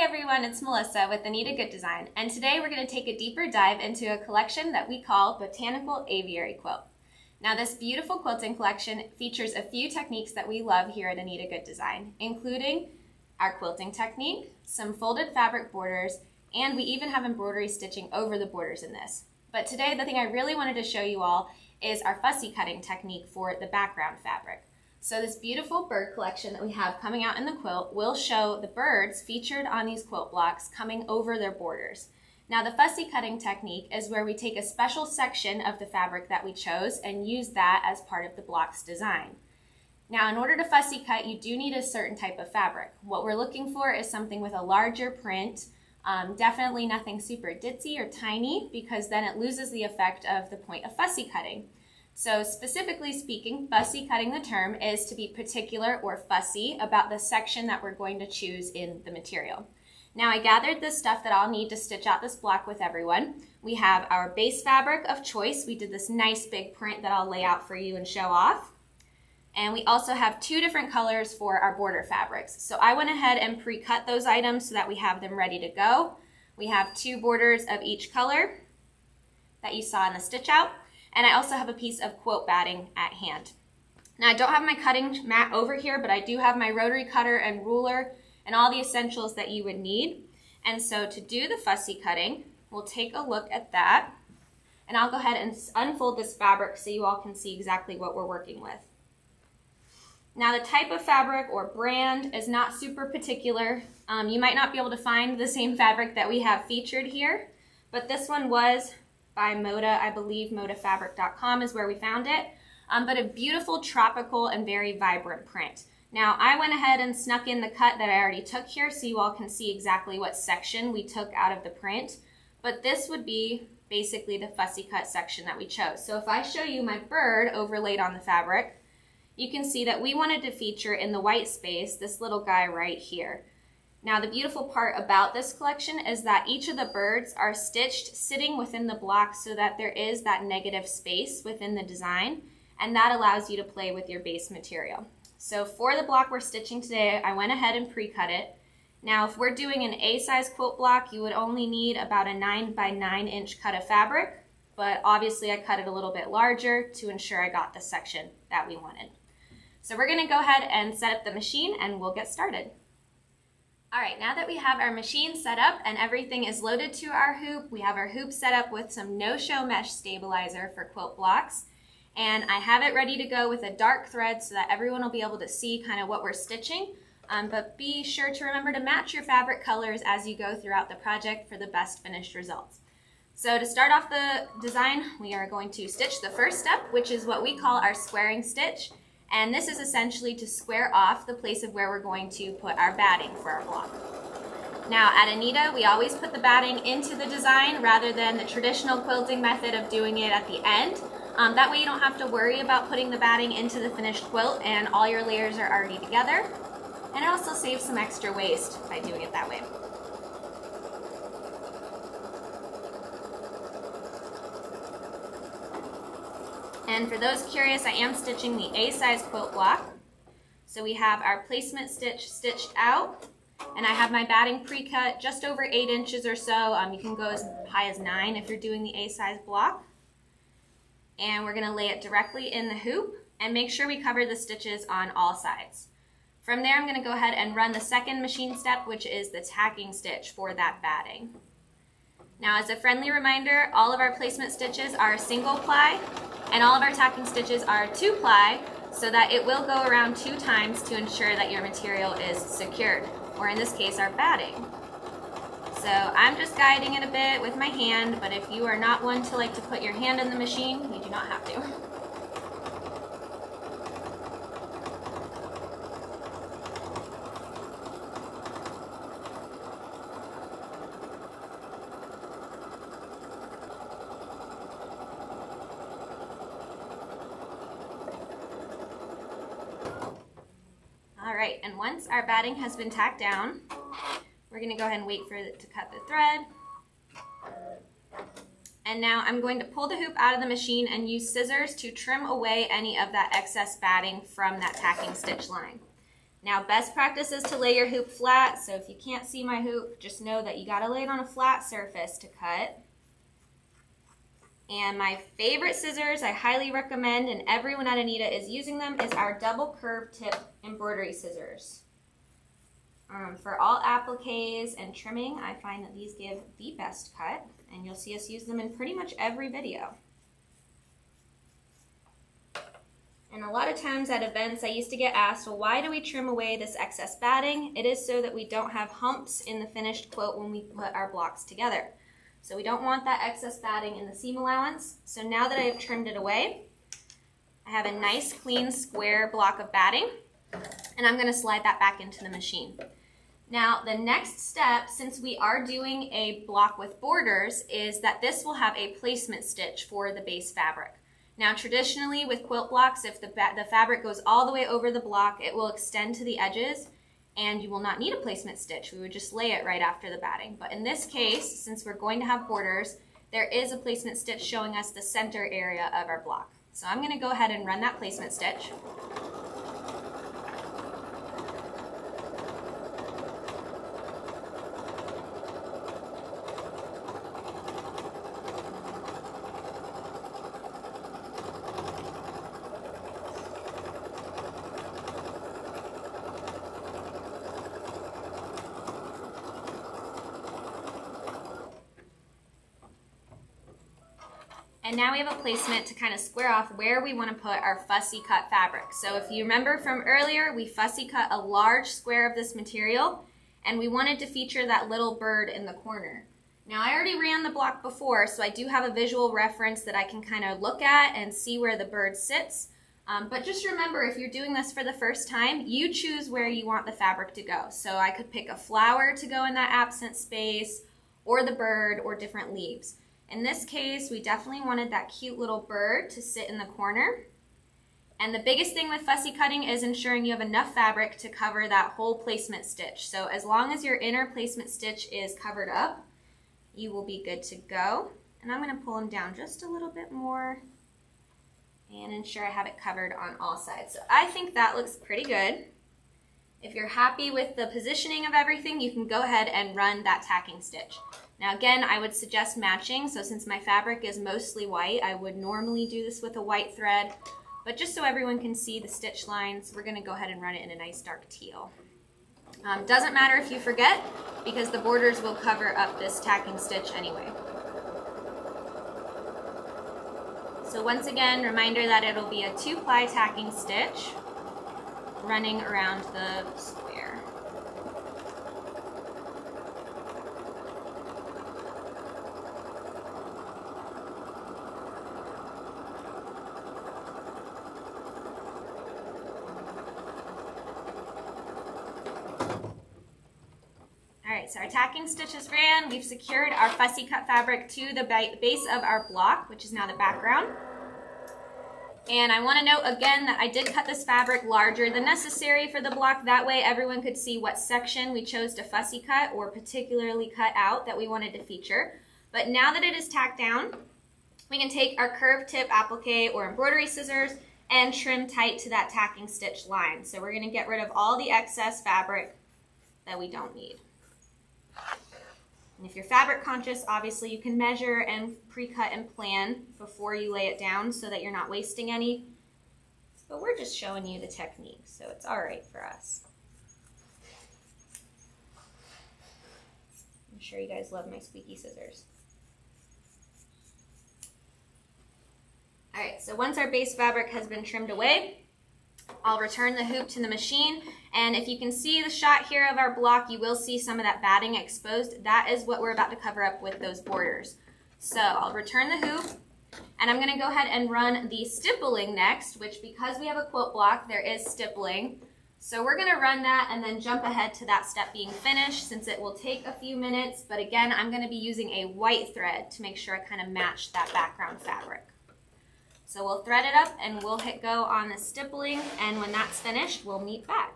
Hey everyone, it's Melissa with Anita Good Design, and today we're going to take a deeper dive into a collection that we call Botanical Aviary Quilt. Now this beautiful quilting collection features a few techniques that we love here at Anita Good Design, including our quilting technique, some folded fabric borders, and we even have embroidery stitching over the borders in this. But today the thing I really wanted to show you all is our fussy cutting technique for the background fabric. So this beautiful bird collection that we have coming out in the quilt will show the birds featured on these quilt blocks coming over their borders. Now the fussy cutting technique is where we take a special section of the fabric that we chose and use that as part of the block's design. Now in order to fussy cut, you do need a certain type of fabric. What we're looking for is something with a larger print, definitely nothing super ditzy or tiny, because then it loses the effect of the point of fussy cutting. So specifically speaking, fussy cutting, the term, is to be particular or fussy about the section that we're going to choose in the material. Now I gathered the stuff that I'll need to stitch out this block with everyone. We have our base fabric of choice. We did this nice big print that I'll lay out for you and show off. And we also have two different colors for our border fabrics. So I went ahead and pre-cut those items so that we have them ready to go. We have two borders of each color that you saw in the stitch out. And I also have a piece of quilt batting at hand. Now I don't have my cutting mat over here, but I do have my rotary cutter and ruler and all the essentials that you would need. And so to do the fussy cutting, we'll take a look at that. And I'll go ahead and unfold this fabric so you all can see exactly what we're working with. Now the type of fabric or brand is not super particular. You might not be able to find the same fabric that we have featured here, but this one was by Moda, I believe modafabric.com is where we found it, but a beautiful tropical and very vibrant print. Now I went ahead and snuck in the cut that I already took here so you all can see exactly what section we took out of the print, but this would be basically the fussy cut section that we chose. So if I show you my bird overlaid on the fabric, you can see that we wanted to feature in the white space this little guy right here. Now the beautiful part about this collection is that each of the birds are stitched sitting within the block so that there is that negative space within the design, and that allows you to play with your base material. So for the block we're stitching today, I went ahead and pre-cut it. Now if we're doing an A-size quilt block, you would only need about a 9 by 9 inch cut of fabric, but obviously I cut it a little bit larger to ensure I got the section that we wanted. So we're going to go ahead and set up the machine and we'll get started. All right, now that we have our machine set up and everything is loaded to our hoop, we have our hoop set up with some no-show mesh stabilizer for quilt blocks. And I have it ready to go with a dark thread so that everyone will be able to see kind of what we're stitching. But be sure to remember to match your fabric colors as you go throughout the project for the best finished results. So to start off the design, we are going to stitch the first step, which is what we call our squaring stitch. And this is essentially to square off the place of where we're going to put our batting for our block. Now at Anita, we always put the batting into the design rather than the traditional quilting method of doing it at the end. That way you don't have to worry about putting the batting into the finished quilt and all your layers are already together. And it also saves some extra waste by doing it that way. And for those curious, I am stitching the A-size quilt block. So we have our placement stitch stitched out, and I have my batting pre-cut just over 8 inches or so. You can go as high as 9 if you're doing the A-size block. And we're gonna lay it directly in the hoop and make sure we cover the stitches on all sides. From there, I'm gonna go ahead and run the second machine step, which is the tacking stitch for that batting. Now as a friendly reminder, all of our placement stitches are single ply, and all of our tacking stitches are 2 ply, so that it will go around 2 times to ensure that your material is secured, or in this case, our batting. So I'm just guiding it a bit with my hand, but if you are not one to like to put your hand in the machine, you do not have to. All right, and once our batting has been tacked down, we're going to go ahead and wait for it to cut the thread. And now I'm going to pull the hoop out of the machine and use scissors to trim away any of that excess batting from that tacking stitch line. Now, best practice is to lay your hoop flat, so if you can't see my hoop, just know that you gotta lay it on a flat surface to cut. And my favorite scissors, I highly recommend, and everyone at Anita is using them, is our double curved tip embroidery scissors. For all appliques and trimming, I find that these give the best cut, and you'll see us use them in pretty much every video. And a lot of times at events, I used to get asked, well, why do we trim away this excess batting? It is so that we don't have humps in the finished quilt when we put our blocks together. So we don't want that excess batting in the seam allowance. So now that I have trimmed it away, I have a nice clean square block of batting, and I'm gonna slide that back into the machine. Now, the next step, since we are doing a block with borders, is that this will have a placement stitch for the base fabric. Now, traditionally with quilt blocks, if the fabric goes all the way over the block, it will extend to the edges, and you will not need a placement stitch. We would just lay it right after the batting. But in this case, since we're going to have borders, there is a placement stitch showing us the center area of our block. So I'm gonna go ahead and run that placement stitch. And now we have a placement to kind of square off where we want to put our fussy cut fabric. So if you remember from earlier, we fussy cut a large square of this material, and we wanted to feature that little bird in the corner. Now I already ran the block before, so I do have a visual reference that I can kind of look at and see where the bird sits. But just remember, if you're doing this for the first time, you choose where you want the fabric to go. So I could pick a flower to go in that absent space, or the bird, or different leaves. In this case, we definitely wanted that cute little bird to sit in the corner. And the biggest thing with fussy cutting is ensuring you have enough fabric to cover that whole placement stitch. So as long as your inner placement stitch is covered up, you will be good to go. And I'm going to pull them down just a little bit more and ensure I have it covered on all sides. So I think that looks pretty good. If you're happy with the positioning of everything, you can go ahead and run that tacking stitch. Now again, I would suggest matching, so since my fabric is mostly white, I would normally do this with a white thread, but just so everyone can see the stitch lines, we're gonna go ahead and run it in a nice dark teal. Doesn't matter if you forget, because the borders will cover up this tacking stitch anyway. So once again, reminder that it'll be a 2-ply tacking stitch running around the square. Alright, so our tacking stitches ran. We've secured our fussy cut fabric to the base of our block, which is now the background. And I want to note again that I did cut this fabric larger than necessary for the block. That way everyone could see what section we chose to fussy cut or particularly cut out that we wanted to feature. But now that it is tacked down, we can take our curved tip applique or embroidery scissors and trim tight to that tacking stitch line. So we're going to get rid of all the excess fabric that we don't need. And if you're fabric conscious, obviously you can measure and pre-cut and plan before you lay it down so that you're not wasting any. But we're just showing you the technique, so it's all right for us. I'm sure you guys love my squeaky scissors. All right, so once our base fabric has been trimmed away, I'll return the hoop to the machine, and if you can see the shot here of our block, you will see some of that batting exposed. That is what we're about to cover up with those borders. So I'll return the hoop, and I'm going to go ahead and run the stippling next, which because we have a quilt block, there is stippling. So we're going to run that and then jump ahead to that step being finished since it will take a few minutes, but again, I'm going to be using a white thread to make sure I kind of match that background fabric. So we'll thread it up and we'll hit go on the stippling, and when that's finished, we'll meet back.